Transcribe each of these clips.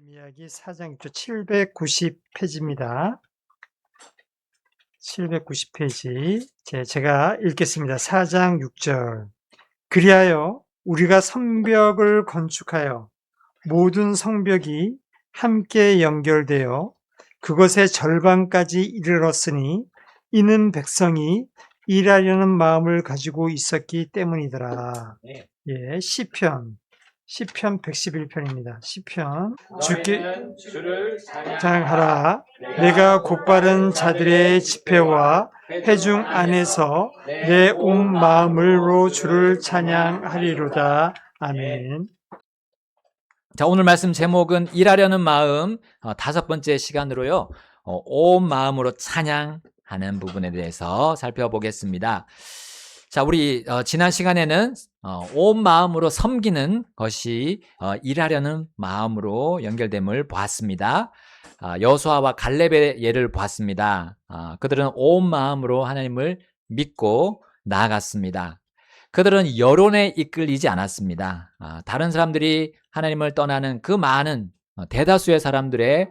이야기 4장 790페이지입니다. 790페이지. 제가 읽겠습니다. 4장 6절. 그리하여 우리가 성벽을 건축하여 모든 성벽이 함께 연결되어 그것의 절반까지 이르렀으니 이는 백성이 일하려는 마음을 가지고 있었기 때문이더라. 네. 예, 시편 111편입니다. 시편. 주께 주를 찬양하라. 내가 곧바른 자들의 집회와 회중 안에서 내 온 마음으로 주를 찬양하리로다. 아멘. 자, 오늘 말씀 제목은 일하려는 마음, 5번째 시간으로요. 온 마음으로 찬양하는 부분에 대해서 살펴보겠습니다. 자, 우리 지난 시간에는 온 마음으로 섬기는 것이 일하려는 마음으로 연결됨을 보았습니다. 여호수아와 갈렙의 예를 보았습니다. 그들은 온 마음으로 하나님을 믿고 나아갔습니다. 그들은 여론에 이끌리지 않았습니다. 다른 사람들이 하나님을 떠나는 그 많은 대다수의 사람들의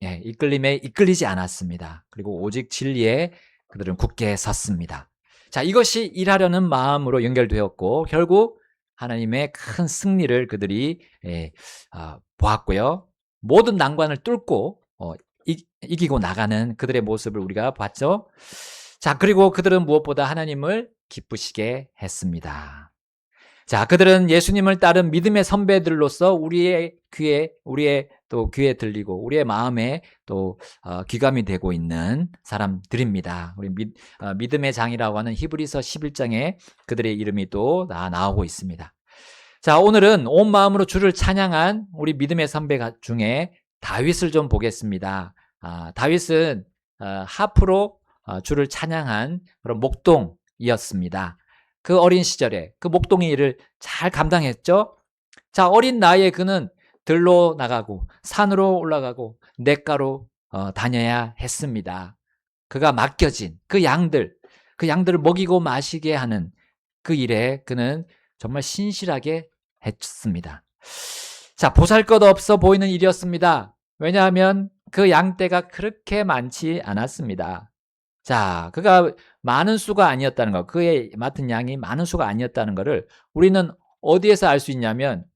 이끌림에 이끌리지 않았습니다. 그리고 오직 진리에 그들은 굳게 섰습니다. 자, 이것이 일하려는 마음으로 연결되었고 결국 하나님의 큰 승리를 그들이 보았고요. 모든 난관을 뚫고 이기고 나가는 그들의 모습을 우리가 봤죠. 자, 그리고 그들은 무엇보다 하나님을 기쁘시게 했습니다. 자, 그들은 예수님을 따른 믿음의 선배들로서 우리의 귀에 들리고 우리의 마음에 또 귀감이 되고 있는 사람들입니다. 우리 믿음의 장이라고 하는 히브리서 11장에 그들의 이름이 또 나오고 있습니다. 자, 오늘은 온 마음으로 주를 찬양한 우리 믿음의 선배 중에 다윗을 좀 보겠습니다. 다윗은 하프로 주를 찬양한 그런 목동이었습니다. 그 어린 시절에 그 목동의 일을 잘 감당했죠. 자, 어린 나이에 그는 들로 나가고 산으로 올라가고 냇가로 다녀야 했습니다. 그가 맡겨진 그 양들을 먹이고 마시게 하는 그 일에 그는 정말 신실하게 했습니다. 자, 보잘것없어 보이는 일이었습니다. 왜냐하면 그 양떼가 그렇게 많지 않았습니다. 자, 그가 많은 수가 아니었다는 것, 그의 맡은 양이 많은 수가 아니었다는 것을 우리는 어디에서 알 수 있냐면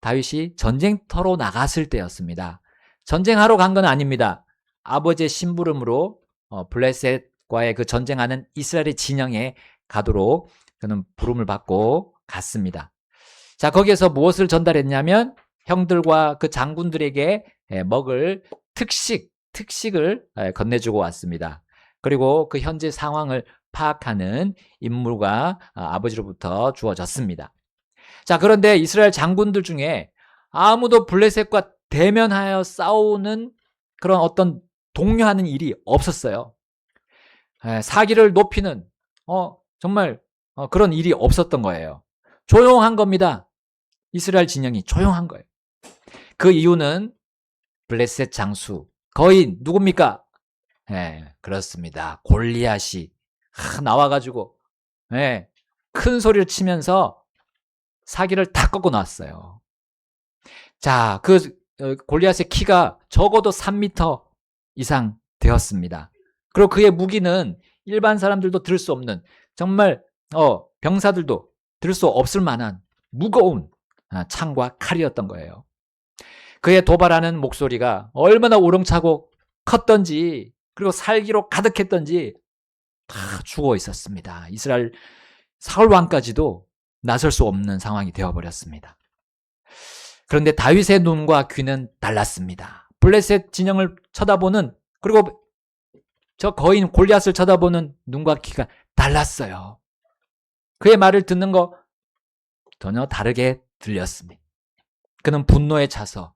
다윗이 전쟁터로 나갔을 때였습니다. 전쟁하러 간 건 아닙니다. 아버지의 심부름으로 블레셋과의 그 전쟁하는 이스라엘의 진영에 가도록 그는 부름을 받고 갔습니다. 자, 거기에서 무엇을 전달했냐면 형들과 그 장군들에게 먹을 특식을 건네주고 왔습니다. 그리고 그 현재 상황을 파악하는 임무가 아버지로부터 주어졌습니다. 자, 그런데 이스라엘 장군들 중에 아무도 블레셋과 대면하여 싸우는 그런 어떤 독려하는 일이 없었어요. 사기를 높이는 정말 그런 일이 없었던 거예요. 조용한 겁니다. 이스라엘 진영이 조용한 거예요. 그 이유는 블레셋 장수 거인 누굽니까? 그렇습니다. 골리앗이 나와가지고 큰 소리를 치면서 사기를 다 꺾어 놨어요. 자, 그 골리앗의 키가 적어도 3m 이상 되었습니다. 그리고 그의 무기는 일반 사람들도 들 수 없는, 정말 병사들도 들 수 없을 만한 무거운 창과 칼이었던 거예요. 그의 도발하는 목소리가 얼마나 우렁차고 컸던지, 그리고 살기로 가득했던지 다 죽어 있었습니다. 이스라엘 사울 왕까지도 나설 수 없는 상황이 되어버렸습니다. 그런데 다윗의 눈과 귀는 달랐습니다. 블레셋 진영을 쳐다보는, 그리고 저 거인 골리앗을 쳐다보는 눈과 귀가 달랐어요. 그의 말을 듣는 거 전혀 다르게 들렸습니다. 그는 분노에 차서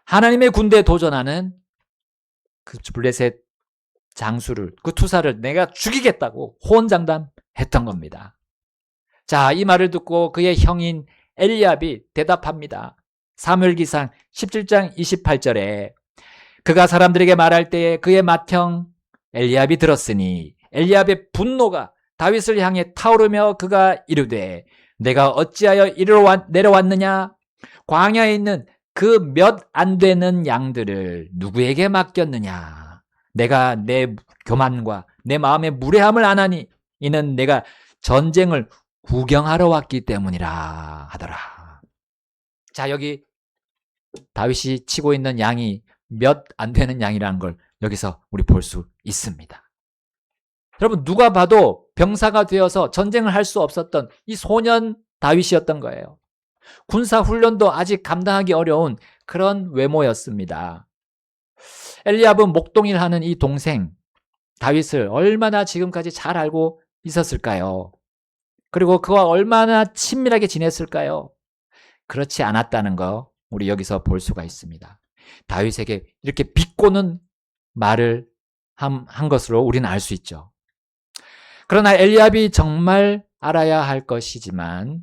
하나님의 군대에 도전하는 그 블레셋 장수를, 그 투사를 내가 죽이겠다고 호언장담했던 겁니다. 자, 이 말을 듣고 그의 형인 엘리압이 대답합니다. 사무엘기상 17장 28절에 그가 사람들에게 말할 때에 그의 맏형 엘리압이 들었으니 엘리압의 분노가 다윗을 향해 타오르며 그가 이르되 내가 어찌하여 이리로 내려왔느냐? 광야에 있는 그 몇 안 되는 양들을 누구에게 맡겼느냐? 내가 내 교만과 내 마음의 무례함을 안 하니 이는 내가 전쟁을 구경하러 왔기 때문이라 하더라. 자, 여기 다윗이 치고 있는 양이 몇 안 되는 양이라는 걸 여기서 우리 볼 수 있습니다. 여러분, 누가 봐도 병사가 되어서 전쟁을 할 수 없었던 이 소년 다윗이었던 거예요. 군사 훈련도 아직 감당하기 어려운 그런 외모였습니다. 엘리압은 목동일 하는 이 동생 다윗을 얼마나 지금까지 잘 알고 있었을까요? 그리고 그와 얼마나 친밀하게 지냈을까요? 그렇지 않았다는 거 우리 여기서 볼 수가 있습니다. 다윗에게 이렇게 비꼬는 말을 한 것으로 우리는 알 수 있죠. 그러나 엘리압이 정말 알아야 할 것이지만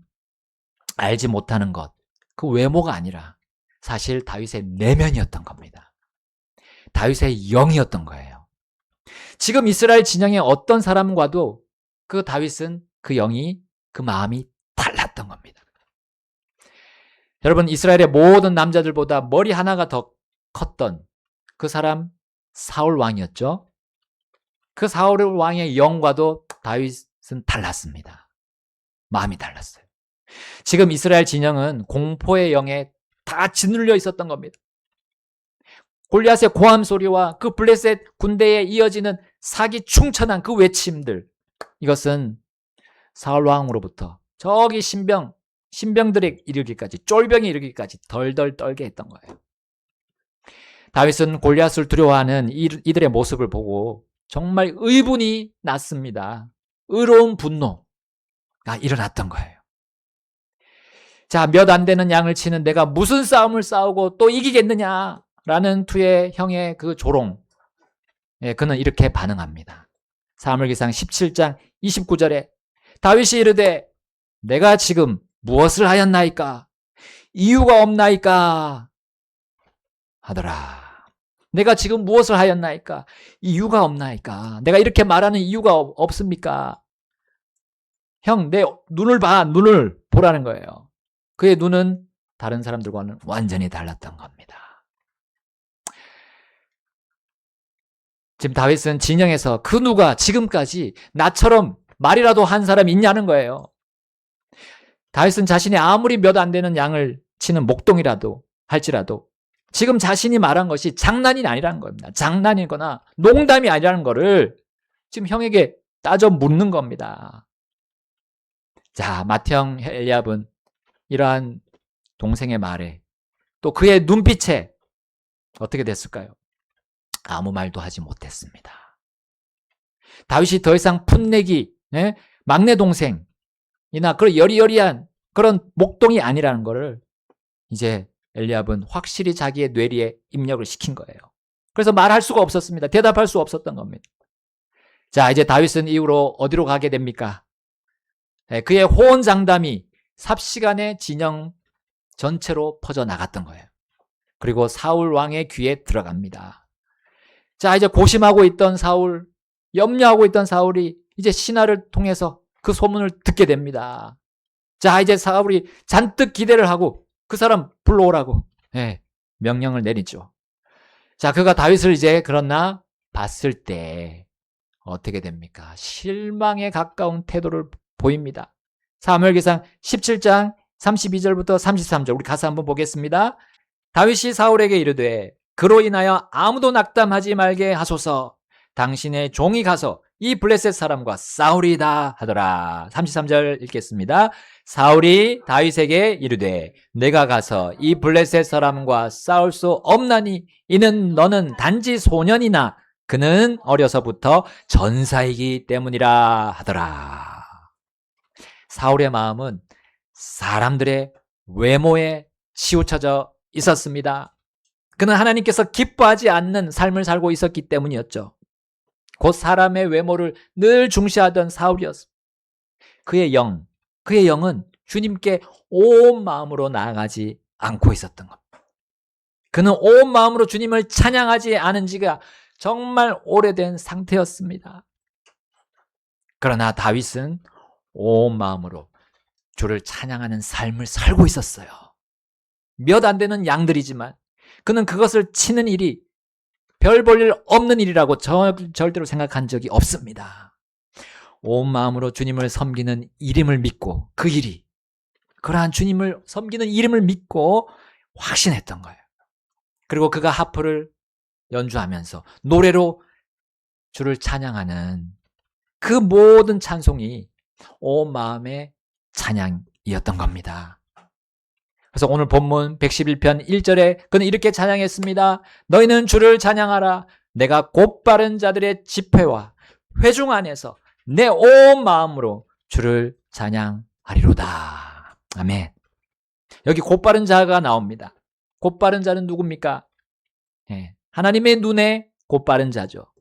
알지 못하는 것, 그 외모가 아니라 사실 다윗의 내면이었던 겁니다. 다윗의 영이었던 거예요. 지금 이스라엘 진영의 어떤 사람과도 그 다윗은 그 영이, 그 마음이 달랐던 겁니다. 여러분, 이스라엘의 모든 남자들보다 머리 하나가 더 컸던 그 사람 사울 왕이었죠. 그 사울 왕의 영과도 다윗은 달랐습니다. 마음이 달랐어요. 지금 이스라엘 진영은 공포의 영에 다 짓눌려 있었던 겁니다. 골리앗의 고함 소리와 그 블레셋 군대에 이어지는 사기 충천한 그 외침들, 이것은 사울 왕으로부터 저기 신병들에 이르기까지, 쫄병에 이르기까지 덜덜 떨게 했던 거예요. 다윗은 골리앗을 두려워하는 이들의 모습을 보고 정말 의분이 났습니다. 의로운 분노가 일어났던 거예요. 자, 몇 안 되는 양을 치는 내가 무슨 싸움을 싸우고 또 이기겠느냐라는 투의 형의 그 조롱. 그는 이렇게 반응합니다. 사무엘기상 17장 29절에 다윗이 이르되 내가 지금 무엇을 하였나이까? 이유가 없나이까? 하더라. 내가 지금 무엇을 하였나이까? 이유가 없나이까? 내가 이렇게 말하는 이유가 없습니까? 형, 내 눈을 봐, 눈을 보라는 거예요. 그의 눈은 다른 사람들과는 완전히 달랐던 겁니다. 지금 다윗은 진영에서 그 누가 지금까지 나처럼 말이라도 한 사람이 있냐는 거예요. 다윗은 자신이 아무리 몇 안 되는 양을 치는 목동이라도 할지라도 지금 자신이 말한 것이 장난이 아니라는 겁니다. 장난이거나 농담이 아니라는 거를 지금 형에게 따져 묻는 겁니다. 자, 맏형 엘리압은 이러한 동생의 말에 또 그의 눈빛에 어떻게 됐을까요? 아무 말도 하지 못했습니다. 다윗이 더 이상 풋내기, 막내 동생이나 그런 여리여리한 그런 목동이 아니라는 것을 이제 엘리압은 확실히 자기의 뇌리에 입력을 시킨 거예요. 그래서 말할 수가 없었습니다. 대답할 수 없었던 겁니다. 자, 이제 다윗은 이후로 어디로 가게 됩니까? 그의 호언장담이 삽시간에 진영 전체로 퍼져나갔던 거예요. 그리고 사울 왕의 귀에 들어갑니다. 자, 이제 고심하고 있던 사울, 염려하고 있던 사울이 이제 신하를 통해서 그 소문을 듣게 됩니다. 자, 이제 사울이 잔뜩 기대를 하고 그 사람 불러오라고 명령을 내리죠. 자, 그가 다윗을 이제 그러나 봤을 때 어떻게 됩니까? 실망에 가까운 태도를 보입니다. 사무엘기상 17장 32절부터 33절 우리 가사 한번 보겠습니다. 다윗이 사울에게 이르되 그로 인하여 아무도 낙담하지 말게 하소서. 당신의 종이 가서 이 블레셋 사람과 싸우리이다 하더라. 33절 읽겠습니다. 사울이 다윗에게 이르되 내가 가서 이 블레셋 사람과 싸울 수 없나니 이는 너는 단지 소년이나 그는 어려서부터 전사이기 때문이라 하더라. 사울의 마음은 사람들의 외모에 치우쳐져 있었습니다. 그는 하나님께서 기뻐하지 않는 삶을 살고 있었기 때문이었죠. 곧 사람의 외모를 늘 중시하던 사울이었습니다. 그의 영은 주님께 온 마음으로 나아가지 않고 있었던 겁니다. 그는 온 마음으로 주님을 찬양하지 않은 지가 정말 오래된 상태였습니다. 그러나 다윗은 온 마음으로 주를 찬양하는 삶을 살고 있었어요. 몇 안 되는 양들이지만 그는 그것을 치는 일이 별 볼 일 없는 일이라고 절대로 생각한 적이 없습니다. 온 마음으로 주님을 섬기는 이름을 믿고 그 일이 그러한 주님을 섬기는 이름을 믿고 확신했던 거예요. 그리고 그가 하프를 연주하면서 노래로 주를 찬양하는 그 모든 찬송이 온 마음의 찬양이었던 겁니다. 그래서 오늘 본문 111편 1절에 그는 이렇게 찬양했습니다. 너희는 주를 찬양하라. 내가 곧바른 자들의 집회와 회중 안에서 내 온 마음으로 주를 찬양하리로다. 아멘. 여기 곧바른 자가 나옵니다. 곧바른 자는 누굽니까? 하나님의 눈에 곧바른 자죠.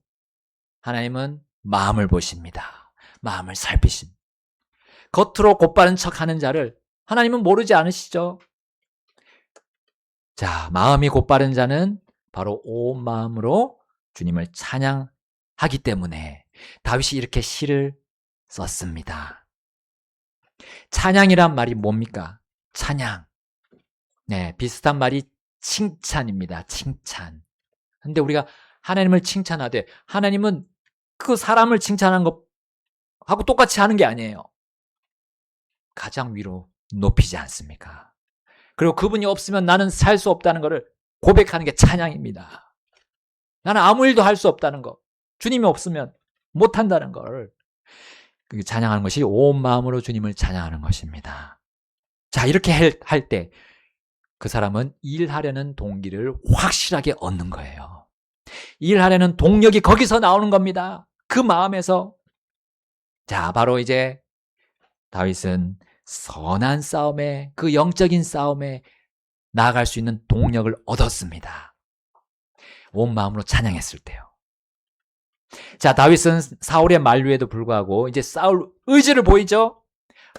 하나님은 마음을 보십니다. 마음을 살피십니다. 겉으로 곧바른 척하는 자를 하나님은 모르지 않으시죠? 자, 마음이 곧바른 자는 바로 온 마음으로 주님을 찬양하기 때문에 다윗이 이렇게 시를 썼습니다. 찬양이란 말이 뭡니까? 찬양. 비슷한 말이 칭찬입니다. 칭찬. 근데 우리가 하나님을 칭찬하되 하나님은 그 사람을 칭찬하는 것하고 똑같이 하는 게 아니에요. 가장 위로 높이지 않습니까? 그리고 그분이 없으면 나는 살 수 없다는 것을 고백하는 게 찬양입니다. 나는 아무 일도 할 수 없다는 것. 주님이 없으면 못한다는 걸 찬양하는 것이 온 마음으로 주님을 찬양하는 것입니다. 자, 이렇게 할 때 그 사람은 일하려는 동기를 확실하게 얻는 거예요. 일하려는 동력이 거기서 나오는 겁니다. 그 마음에서. 자, 바로 이제 다윗은 선한 싸움에, 그 영적인 싸움에 나아갈 수 있는 동력을 얻었습니다. 온 마음으로 찬양했을 때요. 자, 다윗은 사울의 만류에도 불구하고 이제 싸울 의지를 보이죠?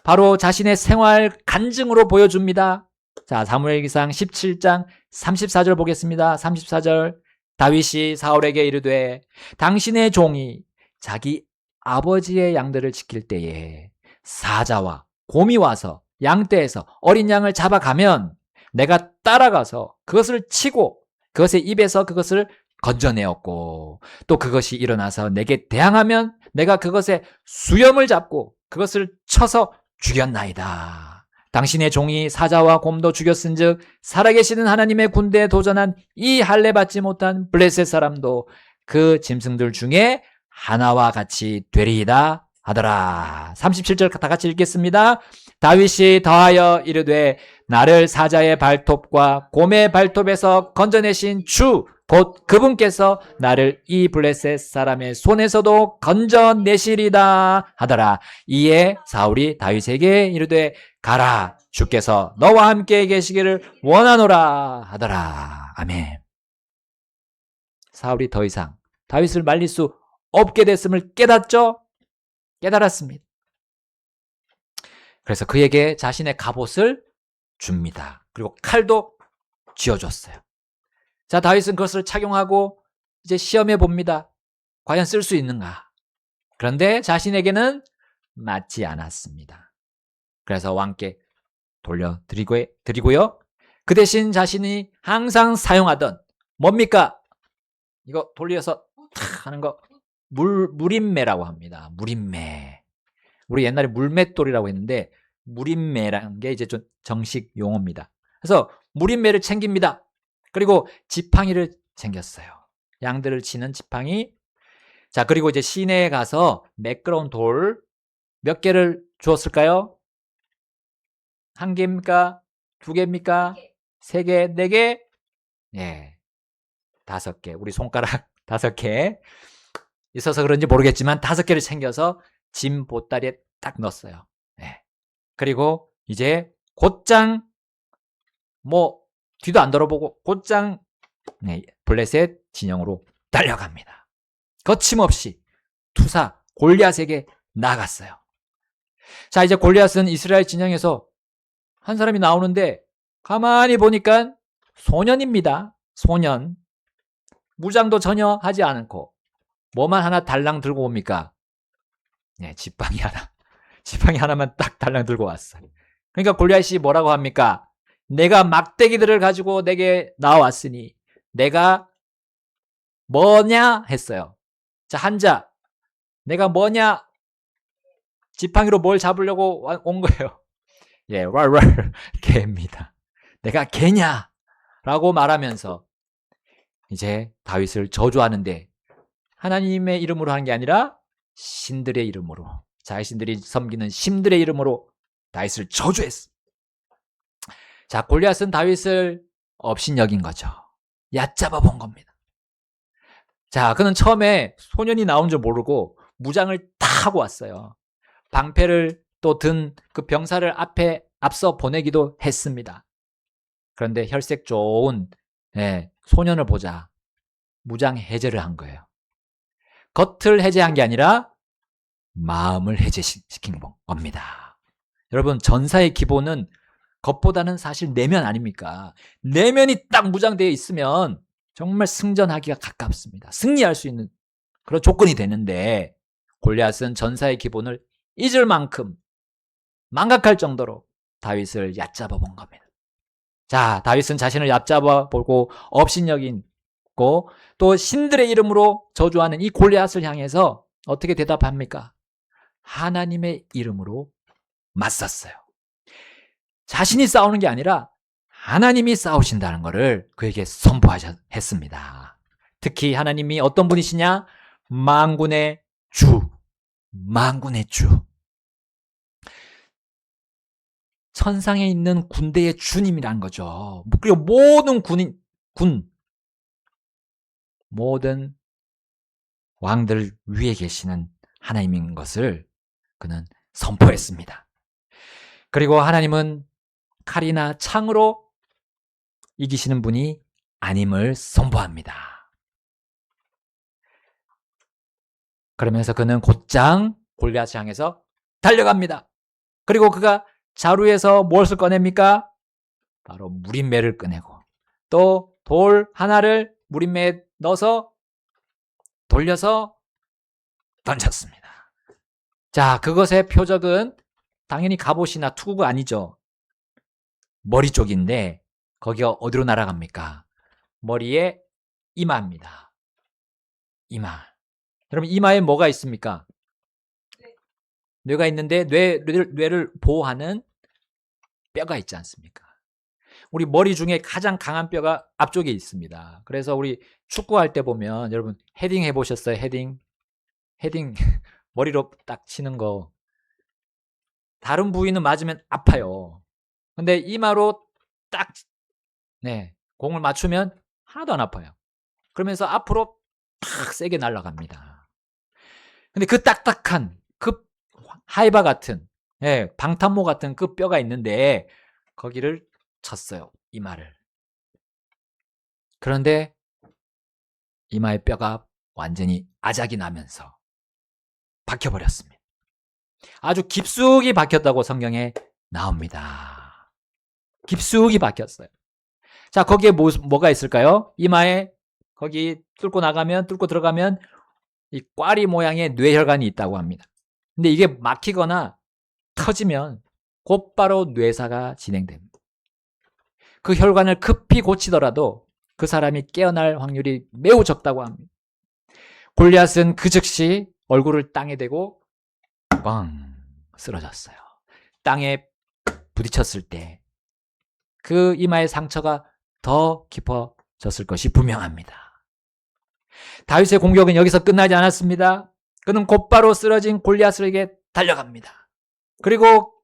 바로 자신의 생활 간증으로 보여줍니다. 자, 사무엘기상 17장 34절 보겠습니다. 34절. 다윗이 사울에게 이르되 당신의 종이 자기 아버지의 양들을 지킬 때에 사자와 곰이 와서 양떼에서 어린 양을 잡아가면 내가 따라가서 그것을 치고 그것의 입에서 그것을 건져내었고 또 그것이 일어나서 내게 대항하면 내가 그것의 수염을 잡고 그것을 쳐서 죽였나이다. 당신의 종이 사자와 곰도 죽였은즉 살아계시는 하나님의 군대에 도전한 이 할례 받지 못한 블레셋 사람도 그 짐승들 중에 하나와 같이 되리이다 하더라. 37절 다 같이 읽겠습니다. 다윗이 더하여 이르되 나를 사자의 발톱과 곰의 발톱에서 건져내신 주 곧 그분께서 나를 이 블레셋 사람의 손에서도 건져내시리다 하더라. 이에 사울이 다윗에게 이르되 가라, 주께서 너와 함께 계시기를 원하노라 하더라. 아멘. 사울이 더 이상 다윗을 말릴 수 없게 됐음을 깨닫죠? 깨달았습니다. 그래서 그에게 자신의 갑옷을 줍니다. 그리고 칼도 쥐어줬어요. 자, 다윗은 그것을 착용하고 이제 시험해 봅니다. 과연 쓸 수 있는가? 그런데 자신에게는 맞지 않았습니다. 그래서 왕께 돌려드리고요. 그 대신 자신이 항상 사용하던 뭡니까? 이거 돌려서 탁 하는 거 물인매라고 합니다. 물인매. 우리 옛날에 물맷돌이라고 했는데 물인매라는 게 이제 좀 정식 용어입니다. 그래서 물인매를 챙깁니다. 그리고 지팡이를 챙겼어요. 양들을 치는 지팡이. 자, 그리고 이제 시내에 가서 매끄러운 돌 몇 개를 주었을까요? 한 개입니까? 두 개입니까? 세 개, 네 개? 예. 5개. 우리 손가락 5개. 있어서 그런지 모르겠지만 5개를 챙겨서 짐 보따리에 딱 넣었어요. 예. 그리고 이제 곧장 뒤도 안 돌아보고 곧장 블레셋 진영으로 달려갑니다. 거침없이 투사 골리앗에게 나갔어요. 자, 이제 골리앗은 이스라엘 진영에서 한 사람이 나오는데 가만히 보니까 소년입니다. 소년. 무장도 전혀 하지 않고 뭐만 하나 달랑 들고 옵니까? 지팡이 하나. 지팡이 하나만 딱 달랑 들고 왔어요. 그러니까 골리앗이 뭐라고 합니까? 내가 막대기들을 가지고 내게 나왔으니 내가 뭐냐 했어요. 자, 한자. 내가 뭐냐? 지팡이로 뭘 잡으려고 온 거예요. 예, 왈왈 개입니다. 내가 개냐? 라고 말하면서 이제 다윗을 저주하는데 하나님의 이름으로 하는 게 아니라 신들의 이름으로, 자신들이 섬기는 신들의 이름으로 다윗을 저주했어. 자, 골리앗은 다윗을 업신여긴 거죠. 얕잡아 본 겁니다. 자, 그는 처음에 소년이 나온 줄 모르고 무장을 다 하고 왔어요. 방패를 또 든 그 병사를 앞서 보내기도 했습니다. 그런데 혈색 좋은 소년을 보자 무장 해제를 한 거예요. 겉을 해제한 게 아니라 마음을 해제시킨 겁니다. 여러분, 전사의 기본은 겉보다는 사실 내면 아닙니까? 내면이 딱 무장되어 있으면 정말 승전하기가 가깝습니다. 승리할 수 있는 그런 조건이 되는데 골리앗은 전사의 기본을 잊을 만큼 망각할 정도로 다윗을 얕잡아 본 겁니다. 자, 다윗은 자신을 얕잡아 보고 업신여기고 또 신들의 이름으로 저주하는 이 골리앗을 향해서 어떻게 대답합니까? 하나님의 이름으로 맞섰어요. 자신이 싸우는 게 아니라 하나님이 싸우신다는 것을 그에게 선포했습니다. 특히 하나님이 어떤 분이시냐? 만군의 주, 만군의 주. 천상에 있는 군대의 주님이란 거죠. 그리고 모든 모든 왕들 위에 계시는 하나님인 것을 그는 선포했습니다. 그리고 하나님은 칼이나 창으로 이기시는 분이 아님을 선포합니다. 그러면서 그는 곧장 골리앗을 향해서 달려갑니다. 그리고 그가 자루에서 무엇을 꺼냅니까? 바로 무림매를 꺼내고 또 돌 하나를 무림매에 넣어서 돌려서 던졌습니다. 자, 그것의 표적은 당연히 갑옷이나 투구가 아니죠. 머리 쪽인데 거기가 어디로 날아갑니까? 머리에 이마입니다. 이마. 여러분, 이마에 뭐가 있습니까? 뇌가 있는데 뇌를 보호하는 뼈가 있지 않습니까? 우리 머리 중에 가장 강한 뼈가 앞쪽에 있습니다. 그래서 우리 축구할 때 보면 여러분 헤딩 해보셨어요? 헤딩 머리로 딱 치는 거. 다른 부위는 맞으면 아파요. 근데 이마로 딱 공을 맞추면 하나도 안 아파요. 그러면서 앞으로 탁 세게 날아갑니다. 근데 그 딱딱한 그 하이바 같은 방탄모 같은 그 뼈가 있는데 거기를 쳤어요. 이마를. 그런데 이마의 뼈가 완전히 아작이 나면서 박혀버렸습니다. 아주 깊숙이 박혔다고 성경에 나옵니다. 깊숙이 박혔어요. 자, 거기에 뭐가 있을까요? 이마에 거기 뚫고 들어가면 이 꽈리 모양의 뇌혈관이 있다고 합니다. 근데 이게 막히거나 터지면 곧바로 뇌사가 진행됩니다. 그 혈관을 급히 고치더라도 그 사람이 깨어날 확률이 매우 적다고 합니다. 골리앗은 그 즉시 얼굴을 땅에 대고 꽝 쓰러졌어요. 땅에 부딪혔을 때 그 이마의 상처가 더 깊어졌을 것이 분명합니다. 다윗의 공격은 여기서 끝나지 않았습니다. 그는 곧바로 쓰러진 골리앗에게 달려갑니다. 그리고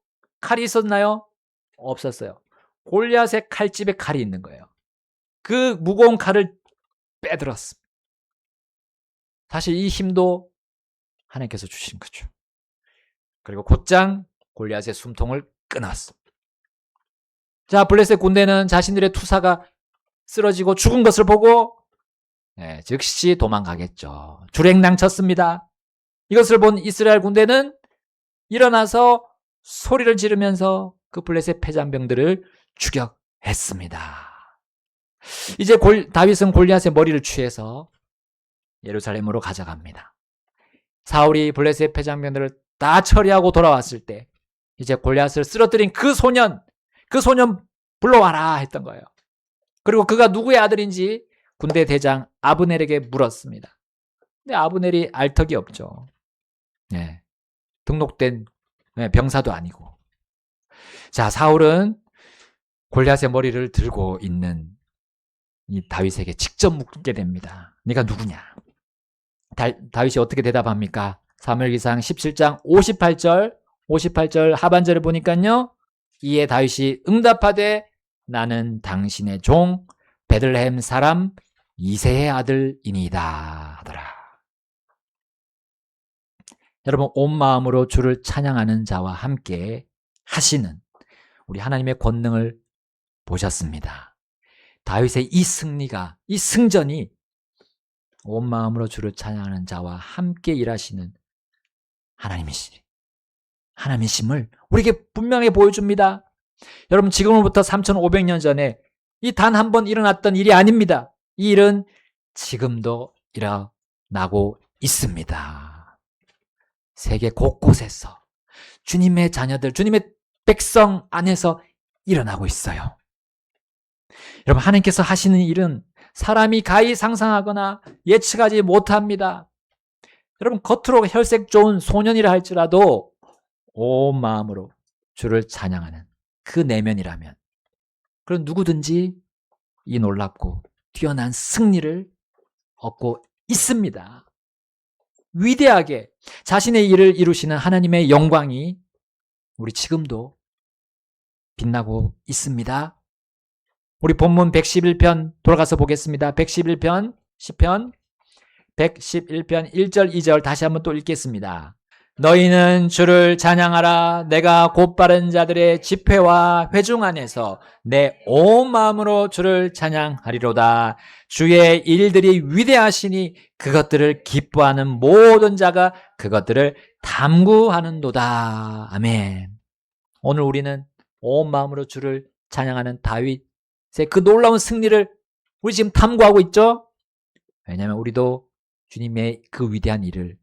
칼이 있었나요? 없었어요. 골리앗의 칼집에 칼이 있는 거예요. 그 무거운 칼을 빼들었습니다. 사실 이 힘도 하나님께서 주신 거죠. 그리고 곧장 골리앗의 숨통을 끊었습니다. 자, 블레셋 군대는 자신들의 투사가 쓰러지고 죽은 것을 보고 즉시 도망가겠죠. 줄행낭쳤습니다. 이것을 본 이스라엘 군대는 일어나서 소리를 지르면서 그 블레셋 패잔병들을 추격했습니다. 이제 다윗은 골리앗의 머리를 취해서 예루살렘으로 가져갑니다. 사울이 블레셋 패잔병들을 다 처리하고 돌아왔을 때 이제 골리앗을 쓰러뜨린 그 소년 불러와라 했던 거예요. 그리고 그가 누구의 아들인지 군대 대장 아브넬에게 물었습니다. 근데 아브넬이 알 턱이 없죠. 네. 등록된 병사도 아니고. 자, 사울은 골리앗의 머리를 들고 있는 이 다윗에게 직접 묻게 됩니다. 네가 누구냐? 다윗이 어떻게 대답합니까? 사무엘기상 17장 58절 하반절을 보니까요. 이에 다윗이 응답하되 나는 당신의 종 베들레헴 사람 이새의 아들이니이다 하더라. 여러분, 온 마음으로 주를 찬양하는 자와 함께 하시는 우리 하나님의 권능을 보셨습니다. 다윗의 이 승리가, 이 승전이 온 마음으로 주를 찬양하는 자와 함께 일하시는 하나님이심을 우리에게 분명히 보여줍니다. 여러분, 지금으로부터 3500년 전에 이 단 한 번 일어났던 일이 아닙니다. 이 일은 지금도 일어나고 있습니다. 세계 곳곳에서 주님의 자녀들, 주님의 백성 안에서 일어나고 있어요. 여러분, 하나님께서 하시는 일은 사람이 가히 상상하거나 예측하지 못합니다. 여러분, 겉으로 혈색 좋은 소년이라 할지라도 온 마음으로 주를 찬양하는 그 내면이라면 그런 누구든지 이 놀랍고 뛰어난 승리를 얻고 있습니다. 위대하게 자신의 일을 이루시는 하나님의 영광이 우리 지금도 빛나고 있습니다. 우리 본문 111편 돌아가서 보겠습니다. 111편, 시편 111편 1절 2절 다시 한번 또 읽겠습니다. 너희는 주를 찬양하라. 내가 곧바른 자들의 집회와 회중 안에서 내 온 마음으로 주를 찬양하리로다. 주의 일들이 위대하시니 그것들을 기뻐하는 모든 자가 그것들을 탐구하는도다. 아멘. 오늘 우리는 온 마음으로 주를 찬양하는 다윗의 그 놀라운 승리를 우리 지금 탐구하고 있죠? 왜냐하면 우리도 주님의 그 위대한 일을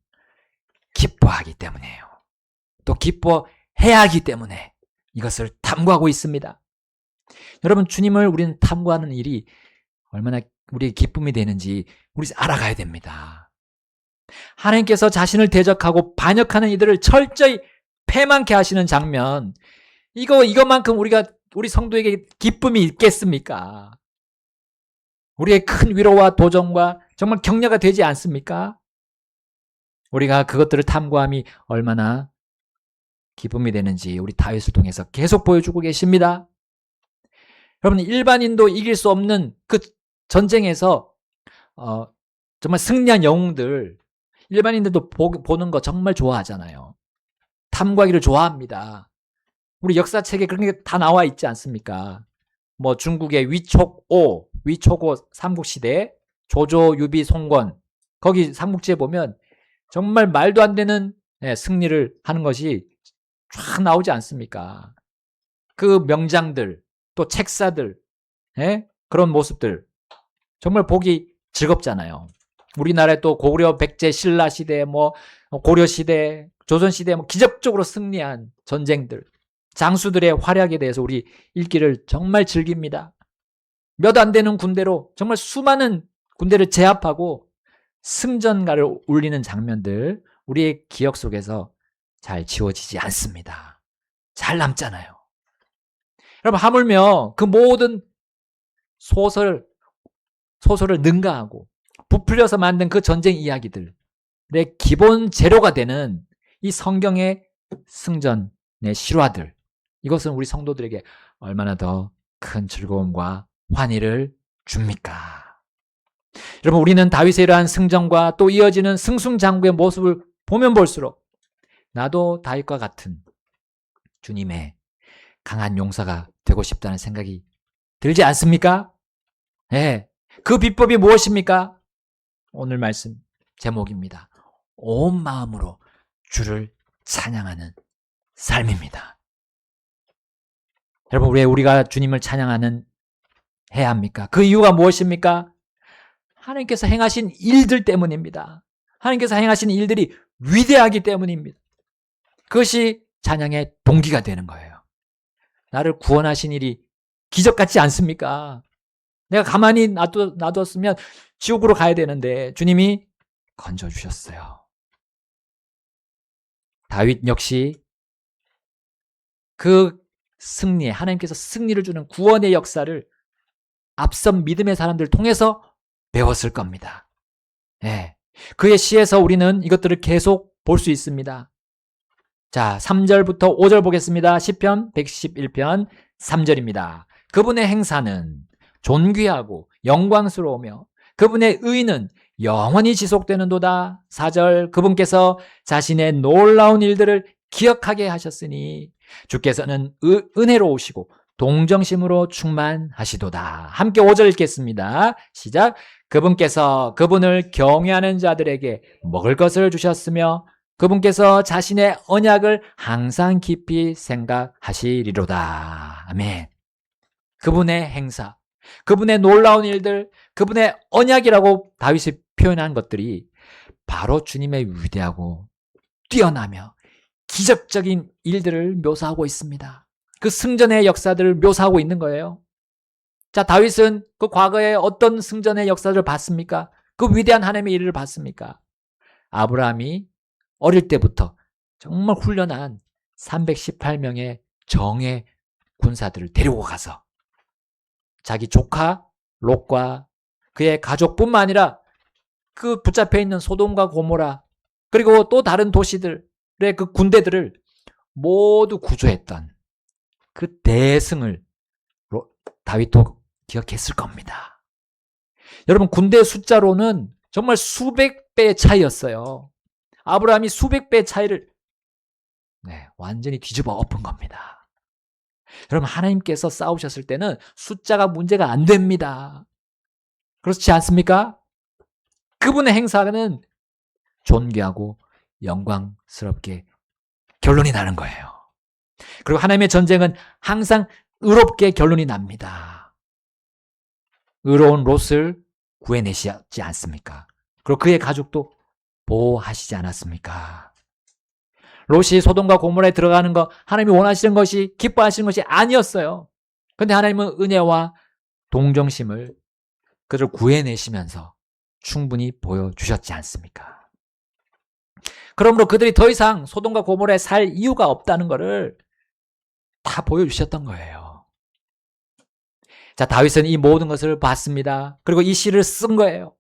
기뻐하기 때문이에요. 또 기뻐해야 하기 때문에 이것을 탐구하고 있습니다. 여러분, 주님을 우리는 탐구하는 일이 얼마나 우리의 기쁨이 되는지 우리 알아가야 됩니다. 하나님께서 자신을 대적하고 반역하는 이들을 철저히 패망케 하시는 장면, 이것만큼 우리 성도에게 기쁨이 있겠습니까? 우리의 큰 위로와 도전과 정말 격려가 되지 않습니까? 우리가 그것들을 탐구함이 얼마나 기쁨이 되는지 우리 다윗을 통해서 계속 보여주고 계십니다. 여러분, 일반인도 이길 수 없는 그 전쟁에서 정말 승리한 영웅들, 일반인들도 보는 거 정말 좋아하잖아요. 탐구하기를 좋아합니다. 우리 역사책에 그런 게 다 나와 있지 않습니까? 뭐 중국의 위촉오 삼국시대, 조조, 유비, 송권, 거기 삼국지에 보면 정말 말도 안 되는 승리를 하는 것이 쫙 나오지 않습니까? 그 명장들, 또 책사들, 그런 모습들 정말 보기 즐겁잖아요. 우리나라에 또 고구려, 백제, 신라 시대, 고려 시대, 조선 시대 기적적으로 승리한 전쟁들, 장수들의 활약에 대해서 우리 읽기를 정말 즐깁니다. 몇 안 되는 군대로 정말 수많은 군대를 제압하고 승전가를 울리는 장면들 우리의 기억 속에서 잘 지워지지 않습니다. 잘 남잖아요. 여러분, 하물며 그 모든 소설을 능가하고 부풀려서 만든 그 전쟁 이야기들의 기본 재료가 되는 이 성경의 승전의 실화들, 이것은 우리 성도들에게 얼마나 더 큰 즐거움과 환희를 줍니까? 여러분, 우리는 다윗의 이러한 승전과 또 이어지는 승승장구의 모습을 보면 볼수록 나도 다윗과 같은 주님의 강한 용사가 되고 싶다는 생각이 들지 않습니까? 네. 그 비법이 무엇입니까? 오늘 말씀 제목입니다. 온 마음으로 주를 찬양하는 삶입니다. 여러분, 왜 우리가 주님을 찬양하는 해야 합니까? 그 이유가 무엇입니까? 하나님께서 행하신 일들 때문입니다. 하나님께서 행하신 일들이 위대하기 때문입니다. 그것이 찬양의 동기가 되는 거예요. 나를 구원하신 일이 기적 같지 않습니까? 내가 가만히 놔뒀으면 지옥으로 가야 되는데 주님이 건져주셨어요. 다윗 역시 그 승리에, 하나님께서 승리를 주는 구원의 역사를 앞선 믿음의 사람들 통해서 배웠을 겁니다. 네. 그의 시에서 우리는 이것들을 계속 볼 수 있습니다. 자, 3절부터 5절 보겠습니다. 시편 111편 3절입니다. 그분의 행사는 존귀하고 영광스러우며 그분의 의는 영원히 지속되는도다. 4절, 그분께서 자신의 놀라운 일들을 기억하게 하셨으니 주께서는 은혜로우시고 동정심으로 충만하시도다. 함께 5절 읽겠습니다. 시작. 그분께서 그분을 경외하는 자들에게 먹을 것을 주셨으며 그분께서 자신의 언약을 항상 깊이 생각하시리로다. 아멘. 그분의 행사, 그분의 놀라운 일들, 그분의 언약이라고 다윗이 표현한 것들이 바로 주님의 위대하고 뛰어나며 기적적인 일들을 묘사하고 있습니다. 그 승전의 역사들을 묘사하고 있는 거예요. 자, 다윗은 그 과거에 어떤 승전의 역사를 봤습니까? 그 위대한 하나님의 일을 봤습니까? 아브라함이 어릴 때부터 정말 훈련한 318명의 정예 군사들을 데리고 가서 자기 조카 롯과 그의 가족뿐만 아니라 그 붙잡혀 있는 소돔과 고모라 그리고 또 다른 도시들의 그 군대들을 모두 구조했던 그 대승을 다윗도 기억했을 겁니다. 여러분, 군대 숫자로는 정말 수백 배의 차이였어요. 아브라함이 수백 배의 차이를 완전히 뒤집어 엎은 겁니다. 여러분, 하나님께서 싸우셨을 때는 숫자가 문제가 안 됩니다. 그렇지 않습니까? 그분의 행사는 존귀하고 영광스럽게 결론이 나는 거예요. 그리고 하나님의 전쟁은 항상 의롭게 결론이 납니다. 의로운 롯을 구해내시지 않습니까? 그리고 그의 가족도 보호하시지 않았습니까? 롯이 소돔과 고모라에 들어가는 거 하나님이 원하시는 것이, 기뻐하시는 것이 아니었어요. 그런데 하나님은 은혜와 동정심을 그를 구해내시면서 충분히 보여주셨지 않습니까? 그러므로 그들이 더 이상 소돔과 고모라에 살 이유가 없다는 것을 다 보여주셨던 거예요. 자, 다윗은 이 모든 것을 봤습니다. 그리고 이 시를 쓴 거예요.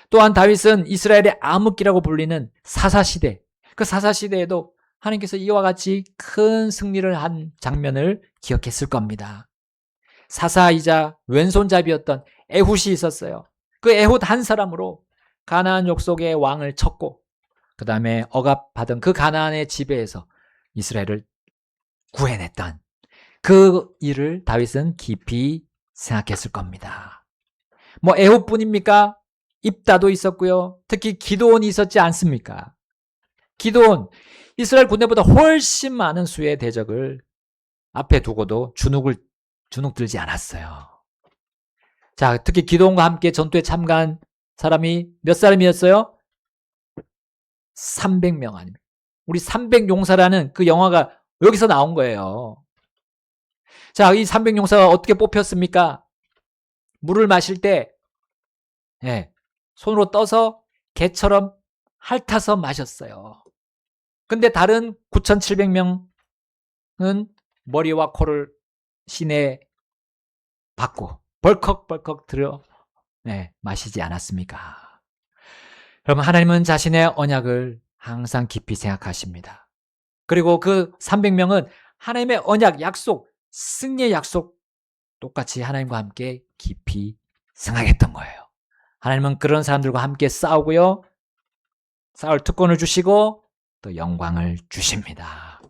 또한 다윗은 이스라엘의 암흑기라고 불리는 사사시대, 그 사사시대에도 하나님께서 이와 같이 큰 승리를 한 장면을 기억했을 겁니다. 사사이자 왼손잡이였던 에훗이 있었어요. 그 에훗 한 사람으로 가나안 족속의 왕을 쳤고 그 다음에 억압받은 그 가나안의 지배에서 이스라엘을 구해냈던 그 일을 다윗은 깊이 생각했을 겁니다. 뭐 에훗뿐입니까? 입다도 있었고요. 특히 기드온이 있었지 않습니까? 기드온, 이스라엘 군대보다 훨씬 많은 수의 대적을 앞에 두고도 주눅들지 않았어요. 자, 특히 기드온과 함께 전투에 참가한 사람이 몇 사람이었어요? 300명 아닙니까? 우리 300용사라는 그 영화가 여기서 나온 거예요. 자, 이 300용사가 어떻게 뽑혔습니까? 물을 마실 때 손으로 떠서 개처럼 핥아서 마셨어요. 근데 다른 9,700명은 머리와 코를 시내에 받고 벌컥벌컥 들여 마시지 않았습니까? 여러분, 하나님은 자신의 언약을 항상 깊이 생각하십니다. 그리고 그 300명은 하나님의 언약, 약속, 승리의 약속 똑같이 하나님과 함께 깊이 생각했던 거예요. 하나님은 그런 사람들과 함께 싸우고요. 싸울 특권을 주시고 또 영광을 주십니다.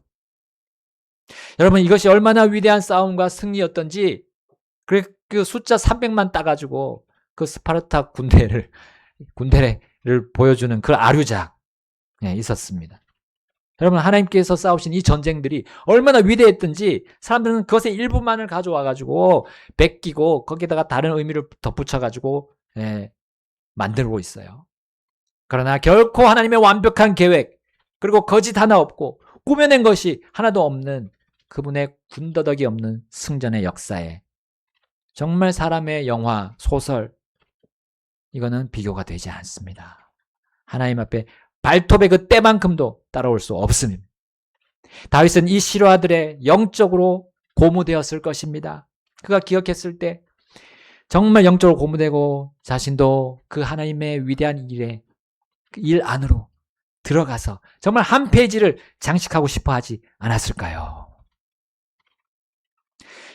여러분, 이것이 얼마나 위대한 싸움과 승리였던지 그 숫자 300만 따가지고 그 스파르타 군대를 보여주는 그 아류작 있었습니다. 여러분, 하나님께서 싸우신 이 전쟁들이 얼마나 위대했던지 사람들은 그것의 일부만을 가져와가지고 베끼고 거기다가 다른 의미를 덧붙여가지고 만들고 있어요. 그러나 결코 하나님의 완벽한 계획 그리고 거짓 하나 없고 꾸며낸 것이 하나도 없는 그분의 군더더기 없는 승전의 역사에 정말 사람의 영화, 소설, 이거는 비교가 되지 않습니다. 하나님 앞에 발톱의 그 때만큼도 따라올 수 없습니다. 다윗은 이 실화들의 영적으로 고무되었을 것입니다. 그가 기억했을 때 정말 영적으로 고무되고 자신도 그 하나님의 위대한 일 안으로 들어가서 정말 한 페이지를 장식하고 싶어 하지 않았을까요?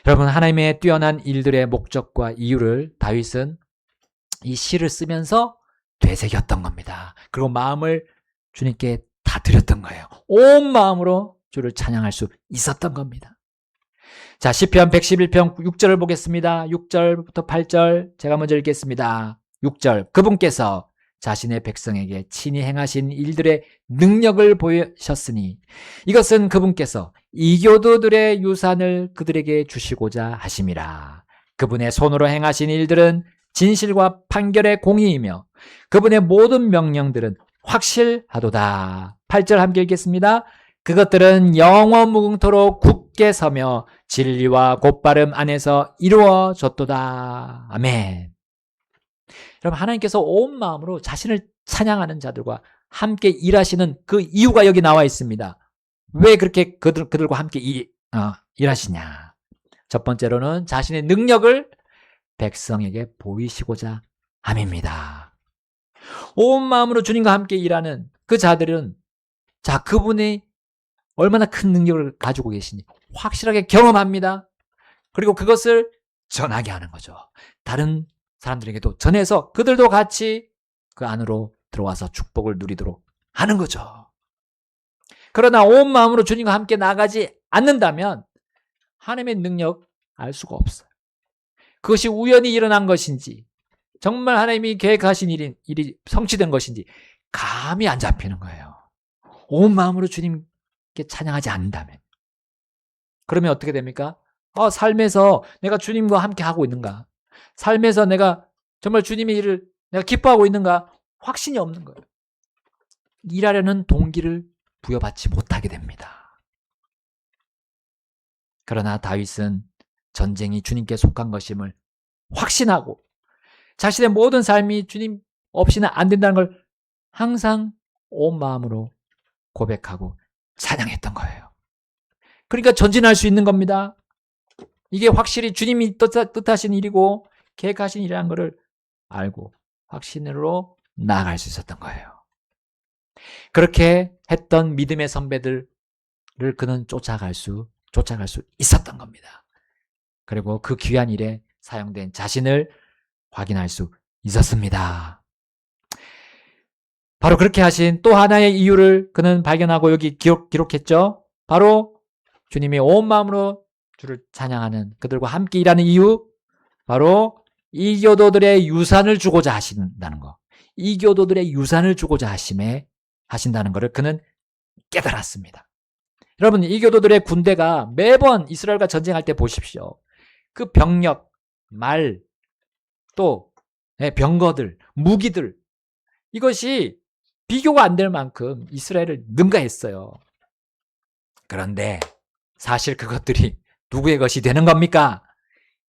여러분, 하나님의 뛰어난 일들의 목적과 이유를 다윗은 이 시를 쓰면서 되새겼던 겁니다. 그리고 마음을 주님께 다 드렸던 거예요. 온 마음으로 주를 찬양할 수 있었던 겁니다. 자, 시편 111편 6절을 보겠습니다. 6절부터 8절 제가 먼저 읽겠습니다. 6절, 그분께서 자신의 백성에게 친히 행하신 일들의 능력을 보이셨으니 이것은 그분께서 이교도들의 유산을 그들에게 주시고자 하심이라. 그분의 손으로 행하신 일들은 진실과 판결의 공의이며 그분의 모든 명령들은 확실하도다. 8절 함께 읽겠습니다. 그것들은 영원 무궁토록 굳게 서며 진리와 곧바름 안에서 이루어졌도다. 아멘. 여러분, 하나님께서 온 마음으로 자신을 찬양하는 자들과 함께 일하시는 그 이유가 여기 나와 있습니다. 왜 그렇게 그들과 함께 일하시냐? 첫 번째로는 자신의 능력을 백성에게 보이시고자 함입니다. 온 마음으로 주님과 함께 일하는 그 자들은 그분이 얼마나 큰 능력을 가지고 계시니 확실하게 경험합니다. 그리고 그것을 전하게 하는 거죠. 다른 사람들에게도 전해서 그들도 같이 그 안으로 들어와서 축복을 누리도록 하는 거죠. 그러나 온 마음으로 주님과 함께 나가지 않는다면 하나님의 능력 알 수가 없어요. 그것이 우연히 일어난 것인지 정말 하나님이 계획하신 일이 성취된 것인지 감이 안 잡히는 거예요. 온 마음으로 주님께 찬양하지 않는다면. 그러면 어떻게 됩니까? 삶에서 내가 주님과 함께 하고 있는가? 삶에서 내가 정말 주님의 일을 내가 기뻐하고 있는가? 확신이 없는 거예요. 일하려는 동기를 부여받지 못하게 됩니다. 그러나 다윗은 전쟁이 주님께 속한 것임을 확신하고 자신의 모든 삶이 주님 없이는 안 된다는 걸 항상 온 마음으로 고백하고 찬양했던 거예요. 그러니까 전진할 수 있는 겁니다. 이게 확실히 주님이 뜻하신 일이고 계획하신 일이라는 것을 알고 확신으로 나아갈 수 있었던 거예요. 그렇게 했던 믿음의 선배들을 그는 쫓아갈 수 있었던 겁니다. 그리고 그 귀한 일에 사용된 자신을 확인할 수 있었습니다. 바로 그렇게 하신 또 하나의 이유를 그는 발견하고 여기 기록했죠. 바로 주님이 온 마음으로 주를 찬양하는 그들과 함께 일하는 이유, 바로 이교도들의 유산을 주고자 하신다는 거. 이교도들의 유산을 주고자 하신다는 것을 그는 깨달았습니다. 여러분, 이교도들의 군대가 매번 이스라엘과 전쟁할 때 보십시오. 그 병력, 말, 또 병거들, 무기들, 이것이 비교가 안 될 만큼 이스라엘을 능가했어요. 그런데 사실 그것들이 누구의 것이 되는 겁니까?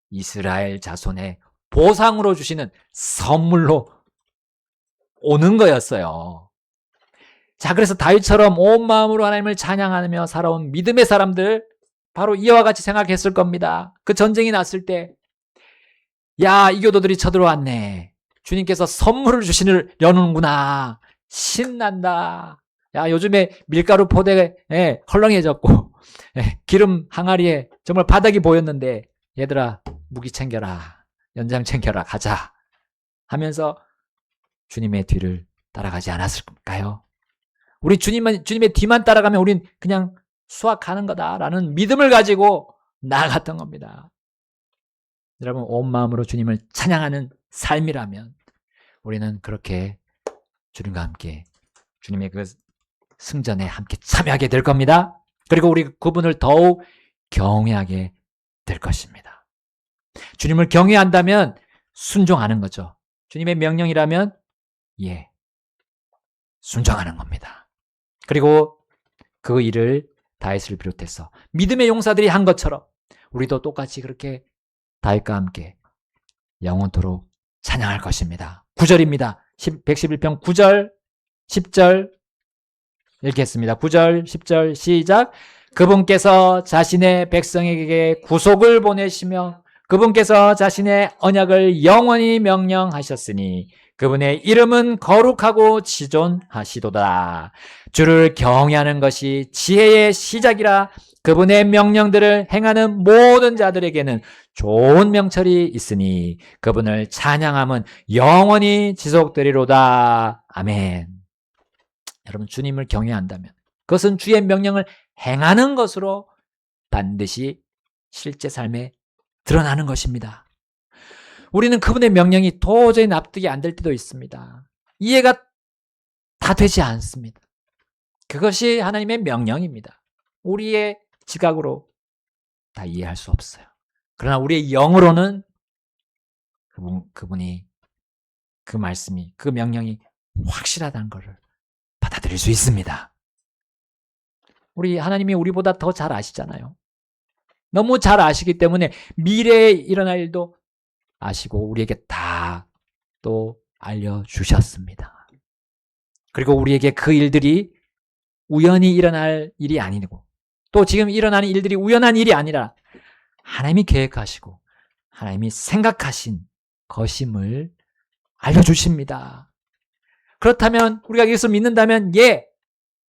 이스라엘 자손의 보상으로 주시는 선물로 오는 거였어요. 자, 그래서 다윗처럼 온 마음으로 하나님을 찬양하며 살아온 믿음의 사람들, 바로 이와 같이 생각했을 겁니다. 그 전쟁이 났을 때, 야, 이교도들이 쳐들어왔네. 주님께서 선물을 주시려는구나. 신난다. 야, 요즘에 밀가루 포대에 헐렁해졌고 기름 항아리에 정말 바닥이 보였는데 얘들아, 무기 챙겨라. 연장 챙겨라. 가자. 하면서 주님의 뒤를 따라가지 않았을까요? 우리 주님의 뒤만 따라가면 우린 그냥 수확하는 거다라는 믿음을 가지고 나아갔던 겁니다. 여러분, 온 마음으로 주님을 찬양하는 삶이라면 우리는 그렇게 주님과 함께 주님의 그 승전에 함께 참여하게 될 겁니다. 그리고 우리 그분을 더욱 경외하게 될 것입니다. 주님을 경외한다면 순종하는 거죠. 주님의 명령이라면 순종하는 겁니다. 그리고 그 일을 다윗을 비롯해서 믿음의 용사들이 한 것처럼 우리도 똑같이 그렇게 다윗과 함께 영원토록 찬양할 것입니다. 9절입니다. 111편 9절, 10절 읽겠습니다. 9절, 10절 시작. 그분께서 자신의 백성에게 구속을 보내시며 그분께서 자신의 언약을 영원히 명령하셨으니 그분의 이름은 거룩하고 지존하시도다. 주를 경외하는 것이 지혜의 시작이라 그분의 명령들을 행하는 모든 자들에게는 좋은 명철이 있으니 그분을 찬양함은 영원히 지속되리로다. 아멘. 여러분, 주님을 경외한다면 그것은 주의 명령을 행하는 것으로 반드시 실제 삶에 드러나는 것입니다. 우리는 그분의 명령이 도저히 납득이 안 될 때도 있습니다. 이해가 다 되지 않습니다. 그것이 하나님의 명령입니다. 우리의 지각으로 다 이해할 수 없어요. 그러나 우리의 영으로는 그분이, 그 말씀이, 그 명령이 확실하다는 것을 받아들일 수 있습니다. 우리 하나님이 우리보다 더 잘 아시잖아요. 너무 잘 아시기 때문에 미래에 일어날 일도 아시고 우리에게 다 또 알려주셨습니다. 그리고 우리에게 그 일들이 우연히 일어날 일이 아니고 또 지금 일어나는 일들이 우연한 일이 아니라 하나님이 계획하시고 하나님이 생각하신 것임을 알려주십니다. 그렇다면 우리가 이것을 믿는다면 예!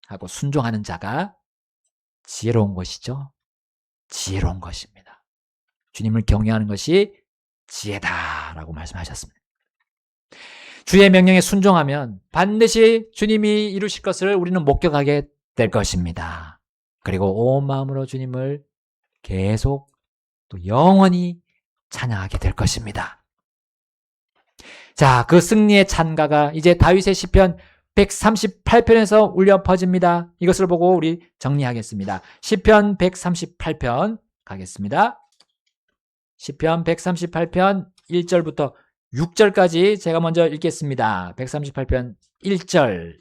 하고 순종하는 자가 지혜로운 것이죠. 지혜로운 것입니다. 주님을 경외하는 것이 지혜다라고 말씀하셨습니다. 주의 명령에 순종하면 반드시 주님이 이루실 것을 우리는 목격하게 될 것입니다. 그리고 온 마음으로 주님을 계속 또 영원히 찬양하게 될 것입니다. 자, 그 승리의 찬가가 이제 다윗의 시편 138편에서 울려 퍼집니다. 이것을 보고 우리 정리하겠습니다. 시편 138편 가겠습니다. 시편 138편 1절부터 6절까지 제가 먼저 읽겠습니다. 138편 1절.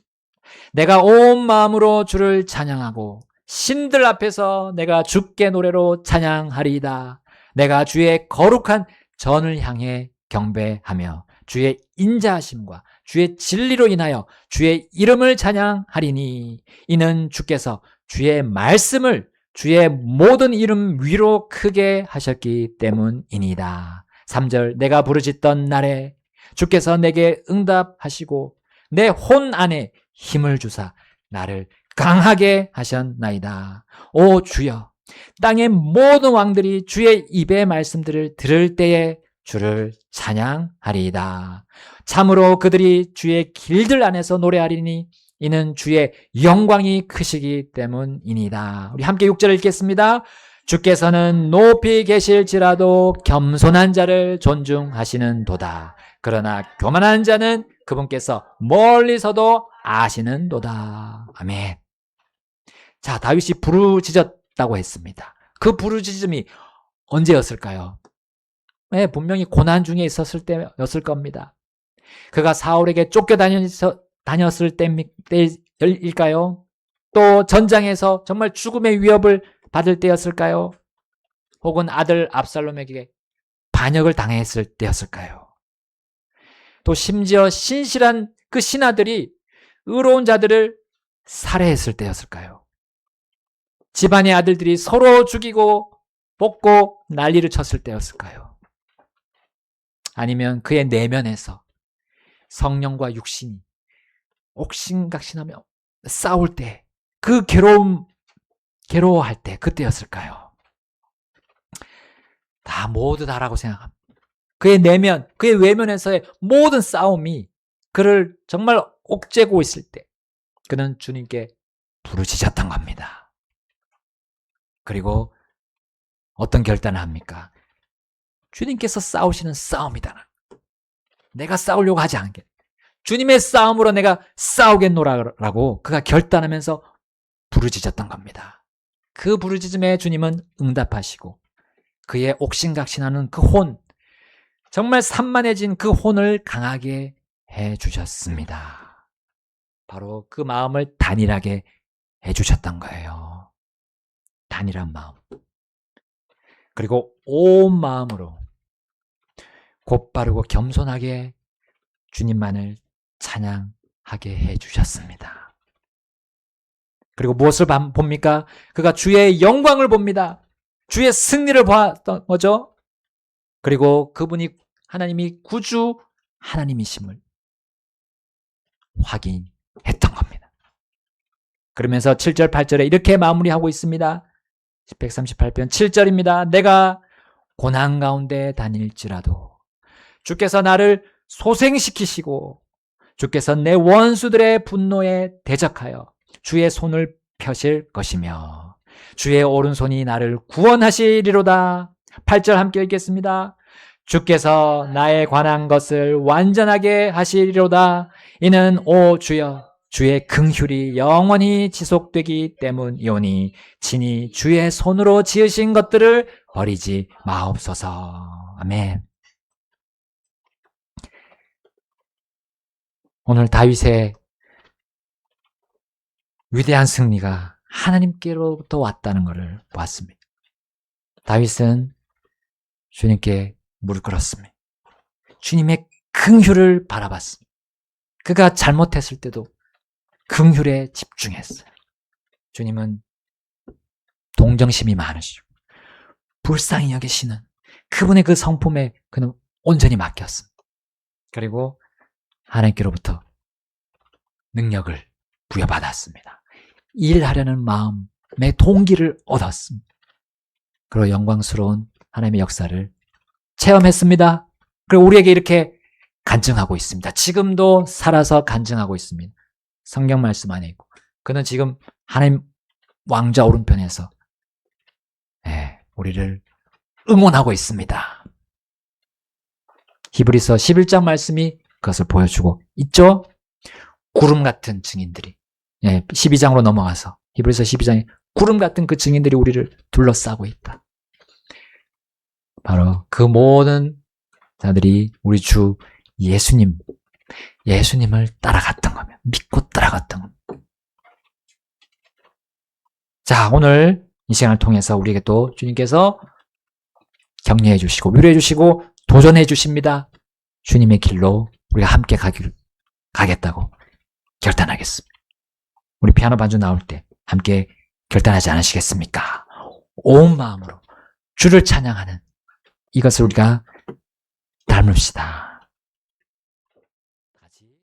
내가 온 마음으로 주를 찬양하고 신들 앞에서 내가 주께 노래로 찬양하리이다. 내가 주의 거룩한 전을 향해 경배하며 주의 인자하심과 주의 진리로 인하여 주의 이름을 찬양하리니 이는 주께서 주의 말씀을 주의 모든 이름 위로 크게 하셨기 때문이니이다. 3절. 내가 부르짖던 날에 주께서 내게 응답하시고 내 혼 안에 힘을 주사 나를 강하게 하셨나이다. 오 주여, 땅의 모든 왕들이 주의 입의 말씀들을 들을 때에 주를 찬양하리이다. 참으로 그들이 주의 길들 안에서 노래하리니 이는 주의 영광이 크시기 때문이니이다. 우리 함께 6절을 읽겠습니다. 주께서는 높이 계실지라도 겸손한 자를 존중하시는도다. 그러나 교만한 자는 그분께서 멀리서도 아시는도다. 아멘. 자, 다윗이 부르짖었다고 했습니다. 그 부르짖음이 언제였을까요? 네, 분명히 고난 중에 있었을 때였을 겁니다. 그가 사울에게 쫓겨다녔을 때일까요? 또 전장에서 정말 죽음의 위협을 받을 때였을까요? 혹은 아들 압살롬에게 반역을 당했을 때였을까요? 또 심지어 신실한 그 신하들이 의로운 자들을 살해했을 때였을까요? 집안의 아들들이 서로 죽이고 뽑고 난리를 쳤을 때였을까요? 아니면 그의 내면에서 성령과 육신이 옥신각신하며 싸울 때, 그 괴로워할 때 그때였을까요? 다 모두 다라고 생각합니다. 그의 내면, 그의 외면에서의 모든 싸움이 그를 정말 옥죄고 있을 때 그는 주님께 부르짖었던 겁니다. 그리고 어떤 결단을 합니까? 주님께서 싸우시는 싸움이다. 내가 싸우려고 하지 않게. 주님의 싸움으로 내가 싸우겠노라라고 그가 결단하면서 부르짖었던 겁니다. 그 부르짖음에 주님은 응답하시고 그의 옥신각신하는 그 혼, 정말 산만해진 그 혼을 강하게 해주셨습니다. 바로 그 마음을 단일하게 해주셨던 거예요. 단일한 마음. 그리고 온 마음으로 곧바르고 겸손하게 주님만을 찬양하게 해주셨습니다. 그리고 무엇을 봅니까? 그가 주의 영광을 봅니다. 주의 승리를 보았던 거죠. 그리고 그분이 하나님이 구주 하나님이심을 확인했던 겁니다. 그러면서 7절 8절에 이렇게 마무리하고 있습니다. 138편 7절입니다. 내가 고난 가운데 다닐지라도 주께서 나를 소생시키시고 주께서 내 원수들의 분노에 대적하여 주의 손을 펴실 것이며 주의 오른손이 나를 구원하시리로다. 8절 함께 읽겠습니다. 주께서 나에 관한 것을 완전하게 하시리로다. 이는 오 주여 주의 긍휼이 영원히 지속되기 때문이오니 친히 주의 손으로 지으신 것들을 버리지 마옵소서. 아멘. 오늘 다윗의 위대한 승리가 하나님께로부터 왔다는 것을 보았습니다. 다윗은 주님께 무릎 꿇었습니다. 주님의 긍휼을 바라봤습니다. 그가 잘못했을 때도 긍휼에 집중했어요. 주님은 동정심이 많으시고 불쌍히 여기시는 그분의 그 성품에 그는 온전히 맡겼습니다. 그리고 하나님께로부터 능력을 부여받았습니다. 일하려는 마음의 동기를 얻었습니다. 그리고 영광스러운 하나님의 역사를 체험했습니다. 그리고 우리에게 이렇게 간증하고 있습니다. 지금도 살아서 간증하고 있습니다. 성경 말씀 안에 있고 그는 지금 하나님 왕좌 오른편에서 우리를 응원하고 있습니다. 히브리서 11장 말씀이 그것을 보여주고 있죠. 구름 같은 증인들이 12장으로 넘어가서 히브리서 12장에 구름 같은 그 증인들이 우리를 둘러싸고 있다. 바로 그 모든 자들이 우리 주 예수님을 따라갔던 거면 믿고 따라갔던 겁니다. 자, 오늘 이 시간을 통해서 우리에게 또 주님께서 격려해 주시고 위로해 주시고 도전해 주십니다. 주님의 길로 우리가 함께 가겠다고 결단하겠습니다. 우리 피아노 반주 나올 때 함께 결단하지 않으시겠습니까? 온 마음으로 주를 찬양하는 이것을 우리가 닮읍시다.